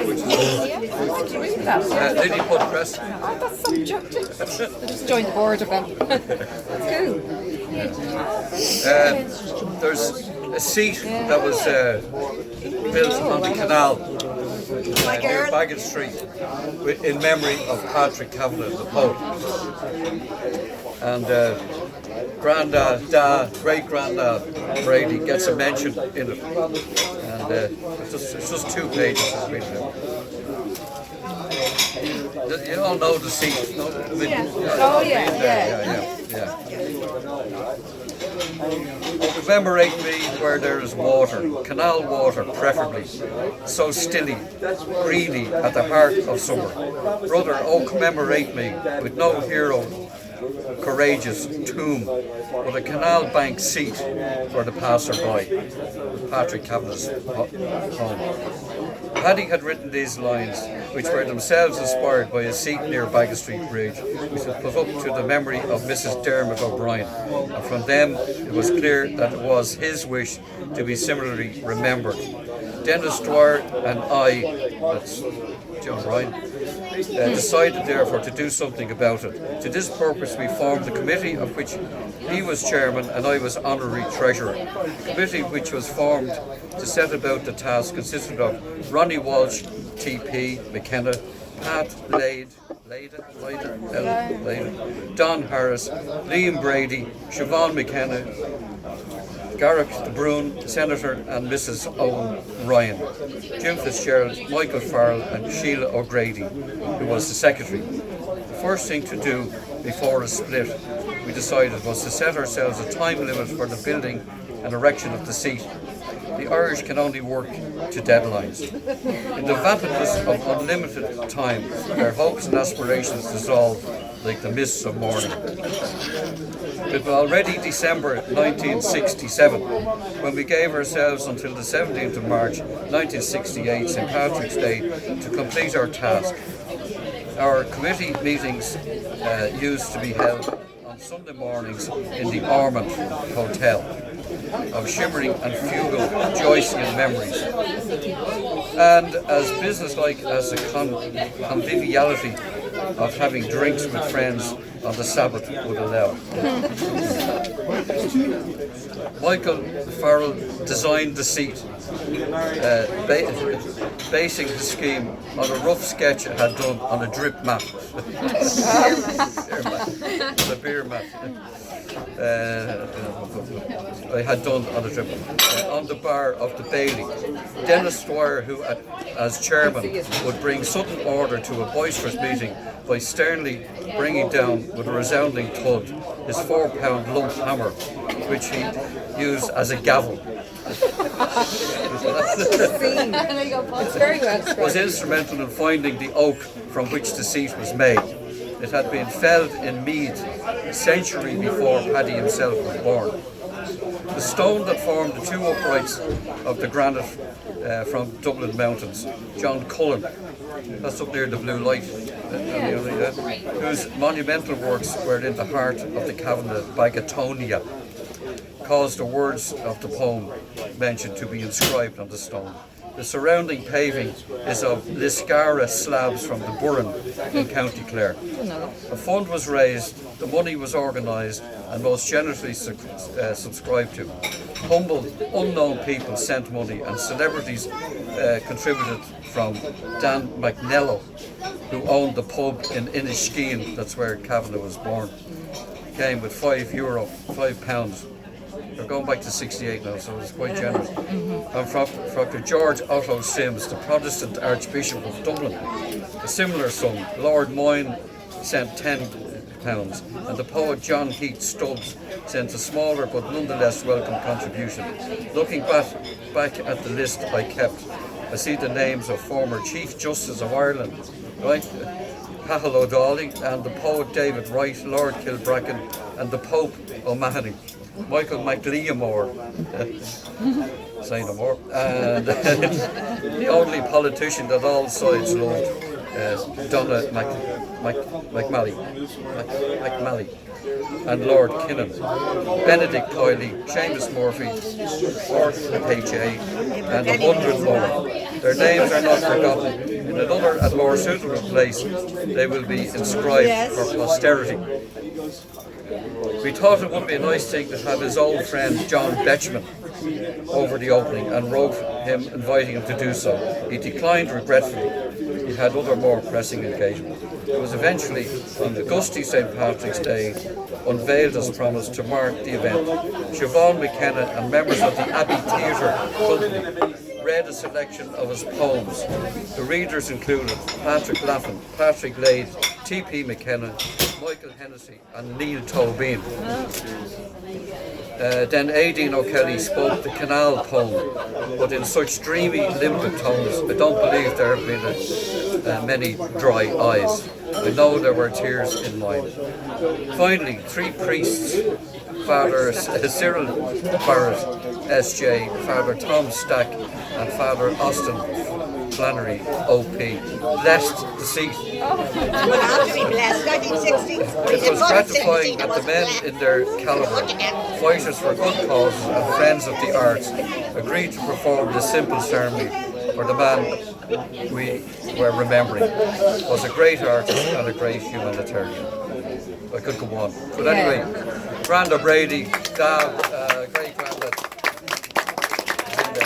Did you read that? Lilliput Press. Oh, that's subjective. I just joined the board of them. That's cool. There's a seat that was built on the canal near Bagot Street in memory of Patrick Kavanagh, the poet. And great-granddad Brady gets a mention in it. And it's just 2 pages. You all know the seat. No? I mean, Oh, yeah. Commemorate me where there is water, canal water preferably, so stilly, greedy at the heart of summer. Brother, oh commemorate me with no hero, courageous tomb, but a canal bank seat for the passer-by. Patrick Kavanagh's home. Paddy had written these lines, which were themselves inspired by a seat near Bagot Street Bridge, which was put up to the memory of Mrs. Dermot O'Brien. And from them, it was clear that it was his wish to be similarly remembered. Dennis Dwyer and I, that's John Ryan, decided therefore to do something about it. To this purpose we formed a committee of which he was chairman and I was honorary treasurer. The committee which was formed to set about the task consisted of Ronnie Walsh, TP, McKenna, Pat Lade, Don Harris, Liam Brady, Siobhan McKenna, Garrick De Bruyne, Senator, and Mrs. Owen Ryan, Jim Fitzgerald, Michael Farrell, and Sheila O'Grady, who was the secretary. The first thing to do before a split, we decided, was to set ourselves a time limit for the building and erection of the seat. The Irish can only work to deadlines. In the vapidness of unlimited time, their hopes and aspirations dissolve like the mists of morning. It was already December 1967 when we gave ourselves until the 17th of March 1968, St. Patrick's Day, to complete our task. Our committee meetings used to be held on Sunday mornings in the Ormond Hotel, of shimmering and fugal Joycean memories, and as businesslike as the conviviality of having drinks with friends on the Sabbath would allow. Michael Farrell designed the seat, basing the scheme on a rough sketch it had done on a drip mat. The beer mat. I had done on the trip on the bar of the Bailey. Dennis Dwyer, who as chairman would bring sudden order to a boisterous meeting by sternly bringing down with a resounding thud his 4-pound lump hammer, which he used as a gavel. Was instrumental in finding the oak from which the seat was made. It had been felled in Meath a century before Paddy himself was born. The stone that formed the 2 uprights of the granite from Dublin Mountains, John Cullen, that's up near the Blue Light, whose monumental works were in the heart of the Kavanagh Bagatonia, caused the words of the poem mentioned to be inscribed on the stone. The surrounding paving is of Liscara slabs from the Burren in County Clare. A fund was raised, the money was organised and most generously subscribed to. Humble, unknown people sent money and celebrities contributed, from Dan McNello, who owned the pub in Inniskeen, that's where Kavanagh was born, came with £5. They're going back to 68 now, so it's quite generous. And from Dr. George Otto Sims, the Protestant Archbishop of Dublin, a similar sum. Lord Moyne sent £10, and the poet John Heath Stubbs sent a smaller but nonetheless welcome contribution. Looking back at the list I kept, I see the names of former Chief Justice of Ireland, right? Cathal O'Donnell, and the poet David Wright, Lord Kilbracken, and the Pope O'Mahony. Michael McLeamore, say no more, and the only politician that all sides loved, Donna McMalley, and Lord Kinnan, Benedict Coyley, Seamus Murphy, Arthur H.A., and 100 more. Their names are not forgotten. In another and more suitable place, they will be inscribed for posterity. We thought it would be a nice thing to have his old friend John Betchman over the opening and wrote him inviting him to do so. He declined regretfully. He had other more pressing engagements. It was eventually on the gusty St. Patrick's Day unveiled as promised to mark the event. Siobhan McKenna and members of the Abbey Theatre Company read a selection of his poems. The readers included Patrick Laffin, Patrick Lade, T.P. McKenna, Michael Hennessy and Neil Tobin. Then Aideen O'Kelly spoke the Canal poem, but in such dreamy, limpid tones, I don't believe there have been many dry eyes. I know there were tears in mine. Finally, three priests, Father Cyril Barrett, S.J., Father Tom Stack, and Father Austin Flannery, O.P., blessed the seat. It would have to be blessed. 1960. It was gratifying that the men in their calibre, fighters for good causes and friends of the arts, agreed to perform this simple ceremony for the man we were remembering. Was a great artist and a great humanitarian. I could go on. But anyway, Granda Brady, Dad, great granddad. And,